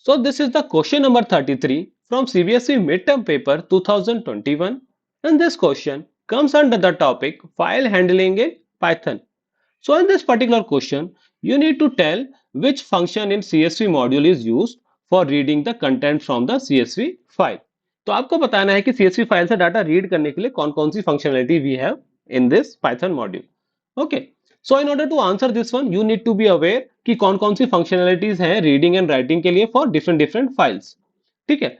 So this is the question number 33 from CBSE midterm paper 2021, and this question comes under the topic file handling in Python. So in this particular question, you need to tell which function in CSV module is used for reading the content from the CSV file. तो आपको बताना है कि CSV file से data read करने के लिए कौन कौन सी functionality we have in this Python module. Okay, so in order to answer this one you need to be aware कि कौन कौन सी फंक्शनलिटीज हैं रीडिंग एंड राइटिंग के लिए फॉर डिफरेंट डिफरेंट फाइल्स. ठीक है,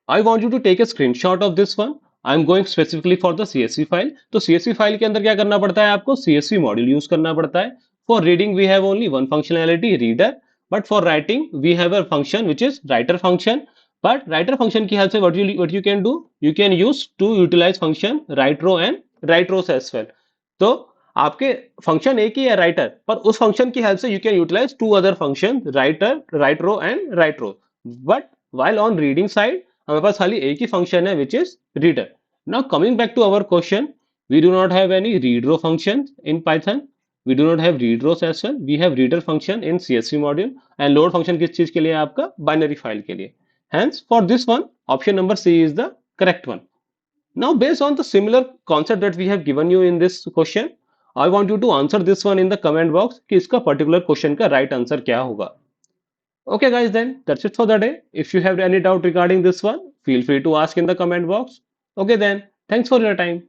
I want you to take a screenshot of this one. I am going specifically for the CSV file. तो CSV फाइल के अंदर क्या करना पड़ता है, आपको CSV मॉड्यूल यूज करना पड़ता है. For reading we have only one functionality reader, but for writing we have a function which is writer function. But writer function की हेल्प से what you can do, you can use to utilize function write row and write rows as well. तो आपके function एक ही है writer, पर उस function की help से you can utilize to other function writer, write row and write row. But while on reading side हमारे पास खाली एक ही फंक्शन है which is reader. Now coming back to our question, we do not have any readrow function in Python. We do not have readrows as well. We have reader function in CSV module and load function किस चीज के लिए है, आपका binary file के लिए. Hence for this one option number C is the correct one. Now based on the similar concept that we have given you in this question, I want you to answer this one in the comment box कि इसका particular question का right answer क्या होगा. Okay guys, then that's it for the day. If you have any doubt regarding this one, feel free to ask in the comment box. Okay then, thanks for your time.